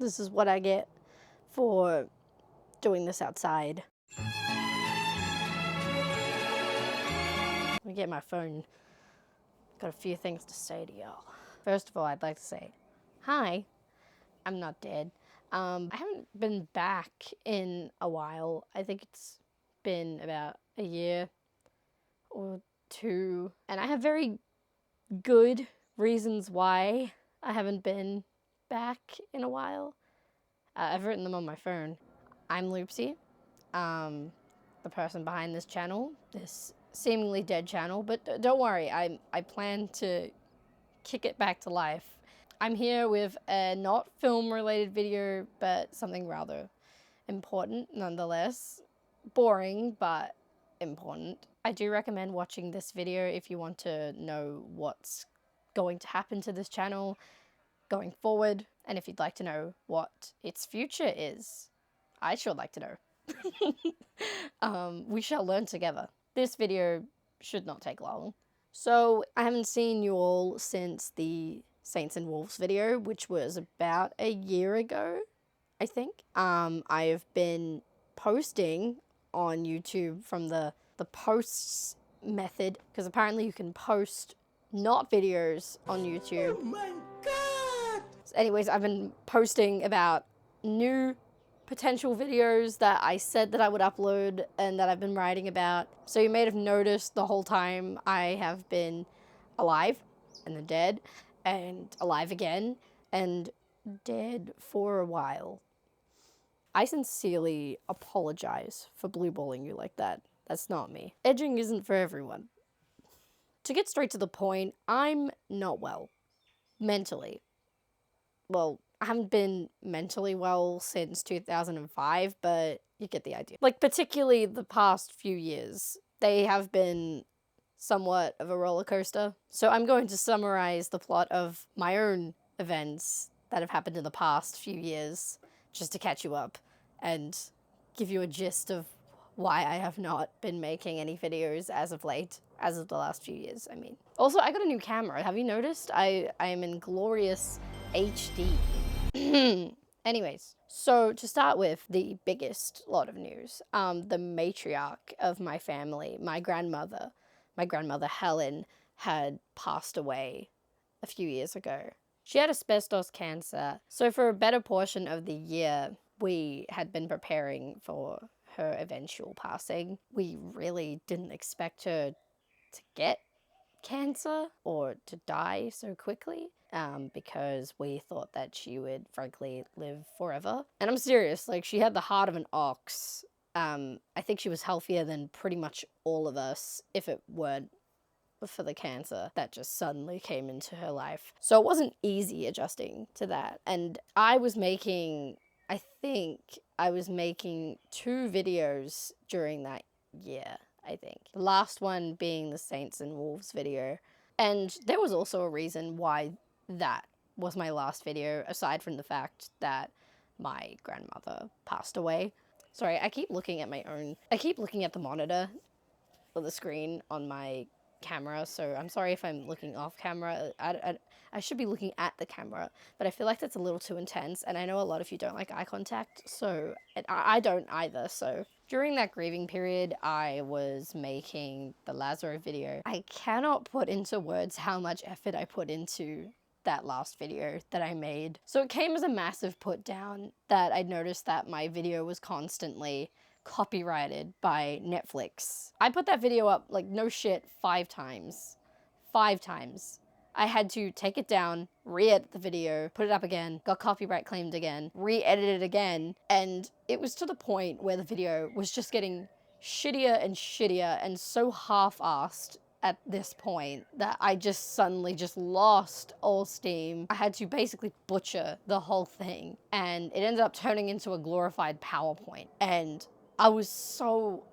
This is what I get for doing this outside. Let me get my phone. Got a few things to say to y'all. First of all, I'd like to say, hi, I'm not dead. I haven't been back in a while. I think it's been about a year or two. And I have very good reasons why I haven't been back in a while. I've written them on my phone. I'm Loopsy, the person behind this channel, this seemingly dead channel, but don't worry, I plan to kick it back to life. I'm here with a not film-related video, but something rather important nonetheless. Boring, but important. I do recommend watching this video if you want to know what's going to happen to this channel going forward, and if you'd like to know what its future is. I sure like to know. We shall learn together. This video should not take long. So, I haven't seen you all since the Saints and Wolves video, which was about a year ago, I think. I have been posting on YouTube from the posts method, because apparently you can post not videos on YouTube. Oh my god! So anyways, I've been posting about new potential videos that I said that I would upload and that I've been writing about. So you may have noticed the whole time I have been alive and then dead and alive again and dead for a while. I sincerely apologize for blueballing you like that. That's not me. Edging isn't for everyone. To get straight to the point, I'm not well. Mentally. Well, I haven't been mentally well since 2005, but you get the idea. Like, particularly the past few years, they have been somewhat of a roller coaster. So I'm going to summarize the plot of my own events that have happened in the past few years, just to catch you up and give you a gist of why I have not been making any videos as of late, as of the last few years, I mean. Also, I got a new camera. Have you noticed? I am in glorious HD. Anyways, so to start with the biggest lot of news, the matriarch of my family, my grandmother Helen, had passed away a few years ago. She had asbestos cancer, so for a better portion of the year, we had been preparing for her eventual passing. We really didn't expect her to get cancer or to die so quickly, because we thought that she would frankly live forever. And I'm serious, like, she had the heart of an ox. I think she was healthier than pretty much all of us if it weren't for the cancer that just suddenly came into her life. So it wasn't easy adjusting to that. And I think I was making 2 videos during that year, I think. The last one being the Saints and Wolves video. And there was also a reason why that was my last video, aside from the fact that my grandmother passed away. Sorry, I keep looking at the monitor or the screen on my camera, so I'm sorry if I'm looking off camera. I should be looking at the camera, but I feel like that's a little too intense, and I know a lot of you don't like eye contact, so I don't either. So during that grieving period, I was making the Lazaro video. I cannot put into words how much effort I put into that last video that I made. So it came as a massive put down that I noticed that my video was constantly copyrighted by Netflix. I put that video up, like, no shit, 5 times. 5 times. I had to take it down, re-edit the video, put it up again, got copyright claimed again, re-edit it again, and it was to the point where the video was just getting shittier and shittier and so half-assed at this point that I just suddenly just lost all steam. I had to basically butcher the whole thing, and it ended up turning into a glorified PowerPoint, and I was so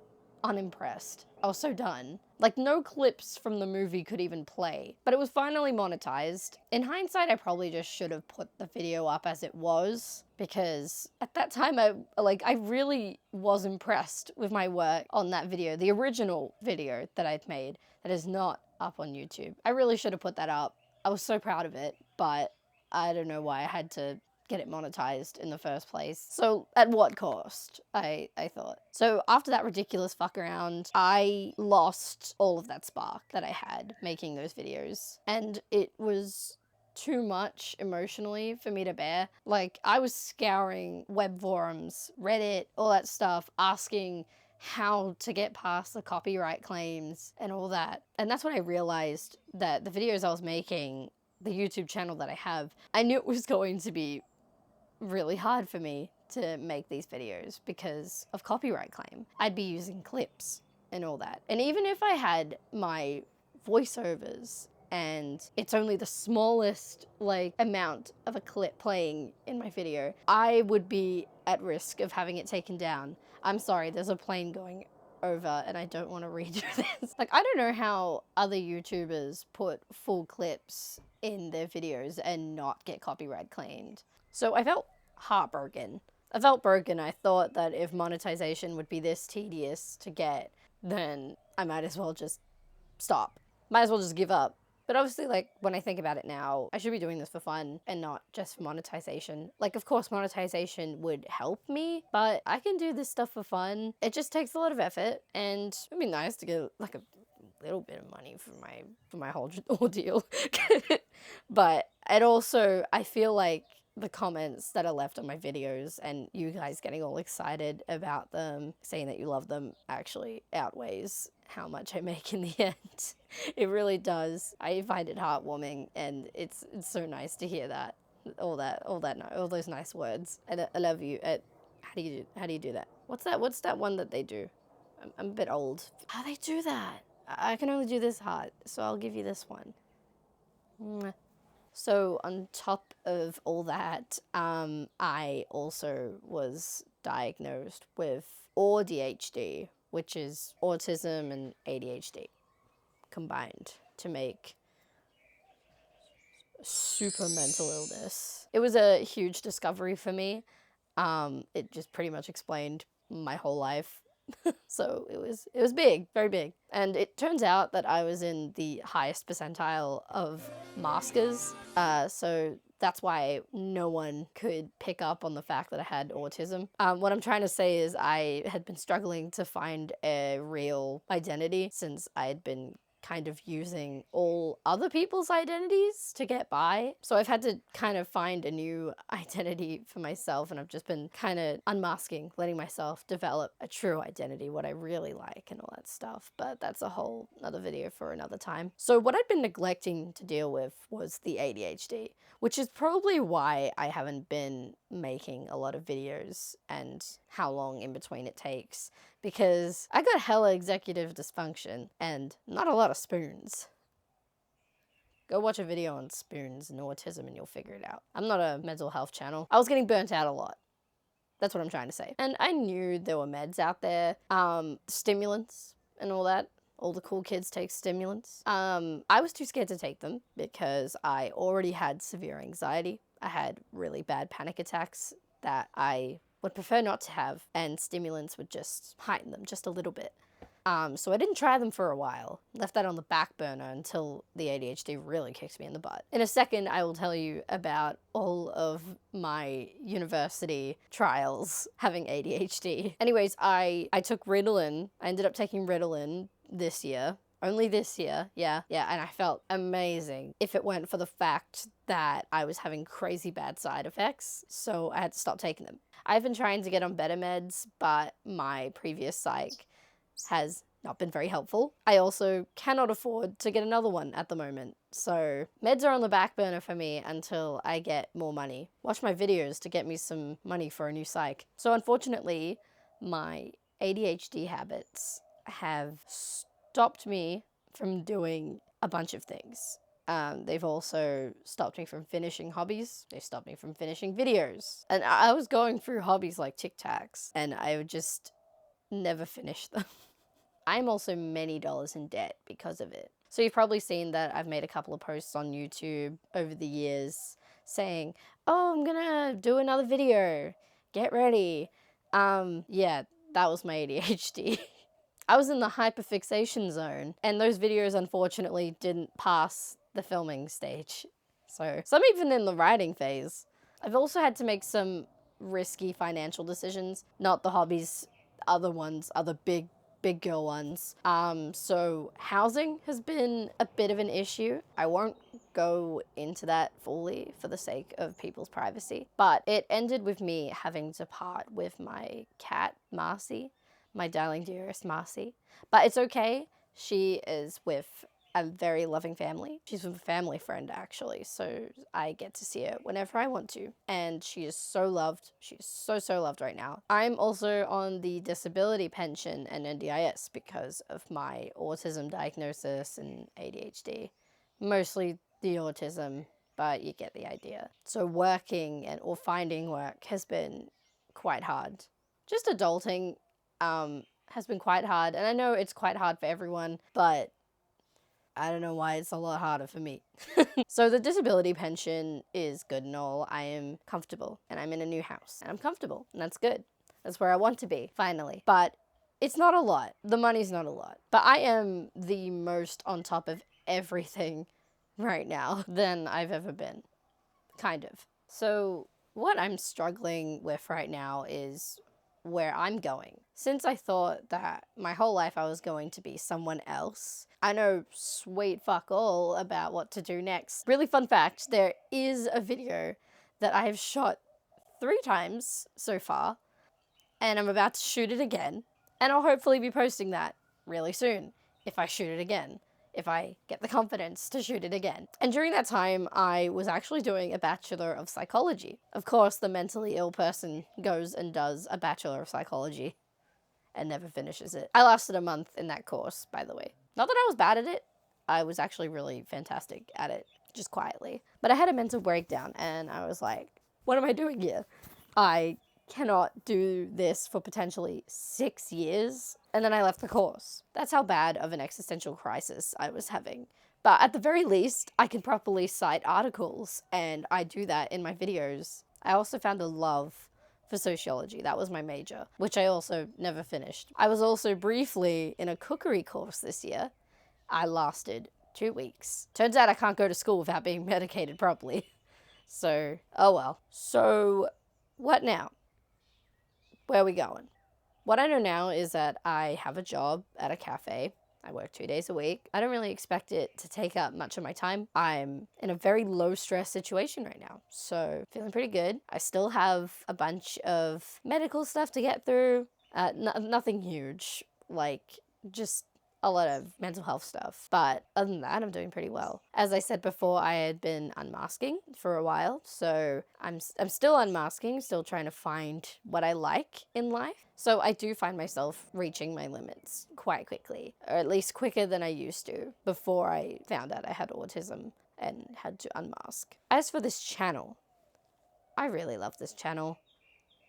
unimpressed. I was so done. Like, no clips from the movie could even play. But it was finally monetized. In hindsight, I probably just should have put the video up as it was, because at that time, I really was impressed with my work on that video, the original video that I'd made that is not up on YouTube. I really should have put that up. I was so proud of it, but I don't know why I had to get it monetized in the first place. So at what cost, I thought. So after that ridiculous fuck around, I lost all of that spark that I had making those videos. And it was too much emotionally for me to bear. Like, I was scouring web forums, Reddit, all that stuff, asking how to get past the copyright claims and all that. And that's when I realized that the videos I was making, the YouTube channel that I have, I knew it was going to be really hard for me to make these videos because of copyright claim. I'd be using clips and all that. And even if I had my voiceovers and it's only the smallest amount of a clip playing in my video, I would be at risk of having it taken down. I'm sorry, there's a plane going over and I don't want to redo this. Like, I don't know how other YouTubers put full clips in their videos and not get copyright claimed. So I felt heartbroken. I felt broken. I thought that if monetization would be this tedious to get, then I might as well just stop. Might as well just give up. But obviously, like, when I think about it now, I should be doing this for fun and not just for monetization. Like, of course, monetization would help me, but I can do this stuff for fun. It just takes a lot of effort, and it'd be nice to get, like, a little bit of money for my whole ordeal. But it also, I feel like the comments that are left on my videos and you guys getting all excited about them, saying that you love them, actually outweighs how much I make in the end. It really does. I find it heartwarming, and it's so nice to hear that. All those nice words. I love you. How do you do that? What's that one that they do? I'm a bit old. How do they do that? I can only do this heart, so I'll give you this one. Mwah. So on top of all that, I also was diagnosed with ADHD, which is autism and ADHD combined to make super mental illness. It was a huge discovery for me. It just pretty much explained my whole life. So it was big, very big. And it turns out that I was in the highest percentile of maskers. So that's why no one could pick up on the fact that I had autism. What I'm trying to say is I had been struggling to find a real identity since I had been kind of using all other people's identities to get by. So I've had to kind of find a new identity for myself, and I've just been kind of unmasking, letting myself develop a true identity, what I really like and all that stuff. But that's a whole other video for another time. So what I'd been neglecting to deal with was the ADHD, which is probably why I haven't been making a lot of videos and how long in between it takes, because I got hella executive dysfunction and not a lot of spoons. Go watch a video on spoons and autism and you'll figure it out. I'm not a mental health channel. I was getting burnt out a lot. That's what I'm trying to say. And I knew there were meds out there, stimulants and all that. All the cool kids take stimulants. I was too scared to take them because I already had severe anxiety. I had really bad panic attacks that I would prefer not to have, and stimulants would just heighten them just a little bit. So I didn't try them for a while. Left that on the back burner until the ADHD really kicked me in the butt. In a second, I will tell you about all of my university trials having ADHD. Anyways, I took Ritalin. I ended up taking Ritalin this year. Only this year, yeah, and I felt amazing if it weren't for the fact that I was having crazy bad side effects, so I had to stop taking them. I've been trying to get on better meds, but my previous psych has not been very helpful. I also cannot afford to get another one at the moment, so meds are on the back burner for me until I get more money. Watch my videos to get me some money for a new psych. So unfortunately, my ADHD habits have stopped me from doing a bunch of things. They've also stopped me from finishing hobbies. They've stopped me from finishing videos. And I was going through hobbies like Tic Tacs, and I would just never finish them. I'm also many dollars in debt because of it. So you've probably seen that I've made a couple of posts on YouTube over the years saying, oh, I'm gonna do another video. Get ready. Yeah, that was my ADHD. I was in the hyperfixation zone, and those videos unfortunately didn't pass the filming stage. So some even in the writing phase. I've also had to make some risky financial decisions, not the hobbies, other ones, other big girl ones. So housing has been a bit of an issue. I won't go into that fully for the sake of people's privacy, but it ended with me having to part with my cat, Marcy, my darling dearest Marcy. But it's okay. She is with a very loving family. She's with a family friend, actually, so I get to see her whenever I want to. And she is so loved. She is so loved right now. I'm also on the disability pension and NDIS because of my autism diagnosis and ADHD. Mostly the autism, but you get the idea. So working or finding work has been quite hard. Just adulting has been quite hard, and I know it's quite hard for everyone, but I don't know why it's a lot harder for me. So the disability pension is good and all. I am comfortable, and I'm in a new house, and I'm comfortable, and that's good. That's where I want to be, finally. But it's not a lot. The money's not a lot. But I am the most on top of everything right now than I've ever been. Kind of. So what I'm struggling with right now is where I'm going. Since I thought that my whole life I was going to be someone else, I know sweet fuck all about what to do next. Really fun fact, there is a video that I have shot 3 times so far, and I'm about to shoot it again, and I'll hopefully be posting that really soon if I shoot it again. If I get the confidence to shoot it again. And during that time, I was actually doing a Bachelor of Psychology. Of course, the mentally ill person goes and does a Bachelor of Psychology and never finishes it. I lasted a month in that course, by the way. Not that I was bad at it. I was actually really fantastic at it, just quietly. But I had a mental breakdown, and I was like, what am I doing here? I cannot do this for potentially 6 years. And then I left the course. That's how bad of an existential crisis I was having. But at the very least, I can properly cite articles, and I do that in my videos. I also found a love for sociology. That was my major, which I also never finished. I was also briefly in a cookery course this year. I lasted 2 weeks. Turns out I can't go to school without being medicated properly. So, oh well. So, what now? Where are we going? What I know now is that I have a job at a cafe. I work 2 days a week. I don't really expect it to take up much of my time. I'm in a very low stress situation right now, so feeling pretty good. I still have a bunch of medical stuff to get through. Nothing huge, like just a lot of mental health stuff. But other than that, I'm doing pretty well. As I said before, I had been unmasking for a while, so I'm still unmasking, still trying to find what I like in life. So I do find myself reaching my limits quite quickly, or at least quicker than I used to before I found out I had autism and had to unmask. As for this channel, I really love this channel.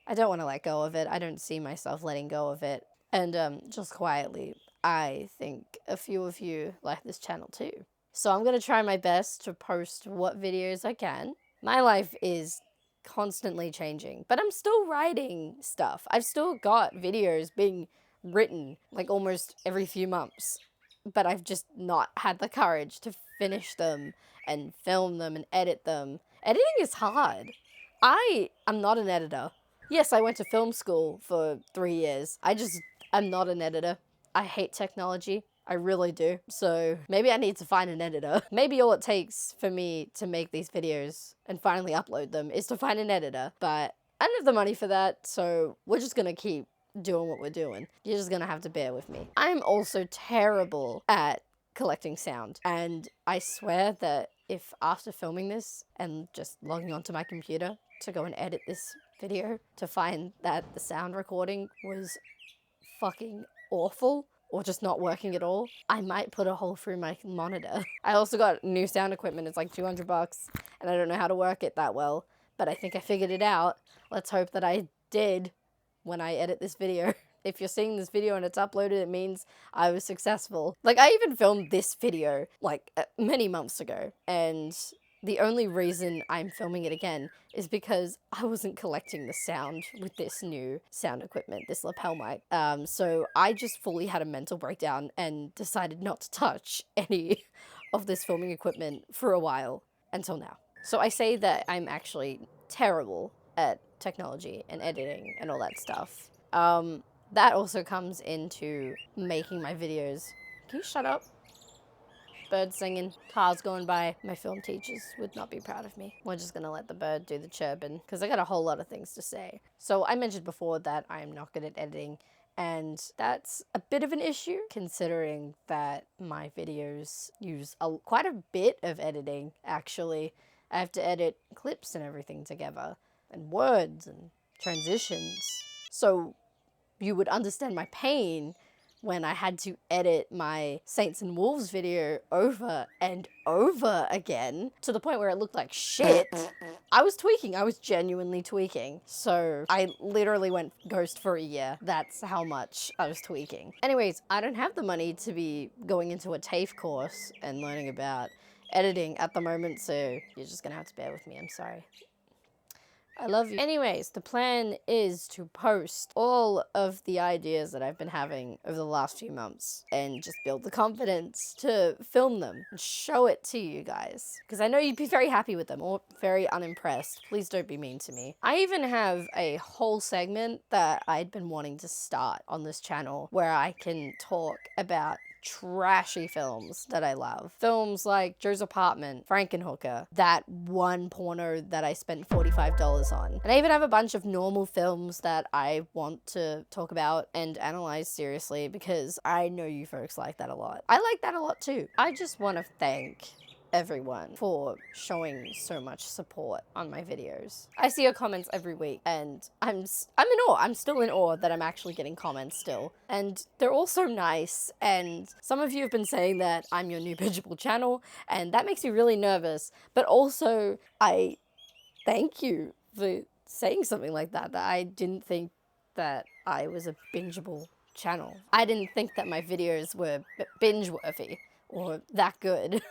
I don't want to let go of it. I don't see myself letting go of it. And just quietly, I think a few of you like this channel too. So I'm going to try my best to post what videos I can. My life is constantly changing, but I'm still writing stuff. I've still got videos being written like almost every few months, but I've just not had the courage to finish them and film them and edit them. Editing is hard. I am not an editor. Yes, I went to film school for 3 years. I'm not an editor. I hate technology. I really do. So maybe I need to find an editor. Maybe all it takes for me to make these videos and finally upload them is to find an editor. But I don't have the money for that, so we're just gonna keep doing what we're doing. You're just gonna have to bear with me. I'm also terrible at collecting sound. And I swear that if after filming this and just logging onto my computer to go and edit this video to find that the sound recording was fucking awful or just not working at all, I might put a hole through my monitor. I also got new sound equipment. It's like $200 and I don't know how to work it that well, but I think I figured it out. Let's hope that I did when I edit this video. If you're seeing this video and it's uploaded, it means I was successful. Like, I even filmed this video like many months ago, and the only reason I'm filming it again is because I wasn't collecting the sound with this new sound equipment, this lapel mic. So I just fully had a mental breakdown and decided not to touch any of this filming equipment for a while until now. So I say that I'm actually terrible at technology and editing and all that stuff. That also comes into making my videos. Can you shut up? Birds singing, cars going by. My film teachers would not be proud of me. We're just gonna let the bird do the chirping because I got a whole lot of things to say. So I mentioned before that I am not good at editing, and that's a bit of an issue considering that my videos use quite a bit of editing, actually. I have to edit clips and everything together, and words and transitions. So you would understand my pain when I had to edit my Saints and Wolves video over and over again to the point where it looked like shit. I was tweaking. I was genuinely tweaking. So I literally went ghost for a year. That's how much I was tweaking. Anyways, I don't have the money to be going into a TAFE course and learning about editing at the moment, so you're just gonna have to bear with me. I'm sorry. I love you. Anyways, the plan is to post all of the ideas that I've been having over the last few months and just build the confidence to film them and show it to you guys. Because I know you'd be very happy with them or very unimpressed. Please don't be mean to me. I even have a whole segment that I'd been wanting to start on this channel where I can talk about trashy films that I love. Films like Joe's Apartment, Frankenhooker, that one porno that I spent $45 on. And I even have a bunch of normal films that I want to talk about and analyze seriously because I know you folks like that a lot. I like that a lot too. I just want to thank everyone for showing so much support on my videos. I see your comments every week and I'm in awe. I'm still in awe that I'm actually getting comments still. And they're all so nice, and some of you have been saying that I'm your new bingeable channel, and that makes me really nervous. But also, I thank you for saying something like that, that I didn't think that I was a bingeable channel. I didn't think that my videos were binge-worthy or that good.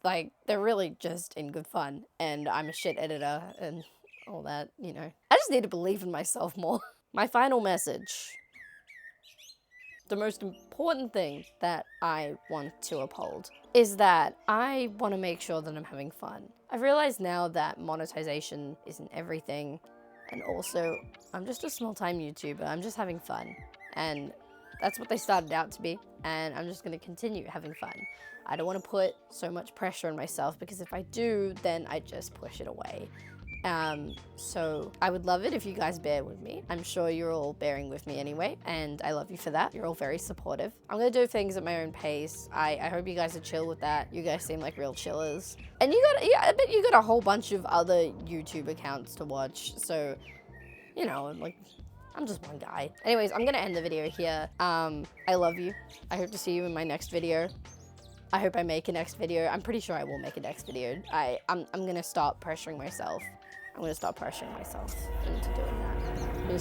Like, they're really just in good fun, and I'm a shit editor and all that, you know. I just need to believe in myself more. My final message. The most important thing that I want to uphold is that I want to make sure that I'm having fun. I've realized now that monetization isn't everything, and also I'm just a small-time YouTuber. I'm just having fun, and that's what they started out to be, and I'm just going to continue having fun. I don't want to put so much pressure on myself because if I do, then I just push it away. So I would love it if you guys bear with me. I'm sure you're all bearing with me anyway, and I love you for that. You're all very supportive. I'm gonna do things at my own pace. I hope you guys are chill with that. You guys seem like real chillers. And I bet you got a whole bunch of other YouTube accounts to watch, so, you know, like, I'm just one guy. Anyways, I'm gonna end the video here. I love you. I hope to see you in my next video. I hope I make a next video. I'm pretty sure I will make a next video. I'm gonna stop pressuring myself. I'm gonna stop pressuring myself into doing that. I'm gonna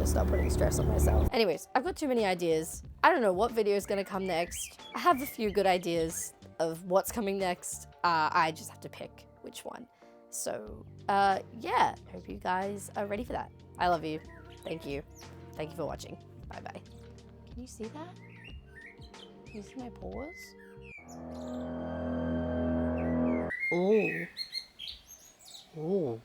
stop putting stress on myself. Anyways, I've got too many ideas. I don't know what video is gonna come next. I have a few good ideas of what's coming next. I just have to pick which one. So, yeah, hope you guys are ready for that. I love you. Thank you. Thank you for watching. Bye-bye. Can you see that? Can you see my paws? Oh. Oh.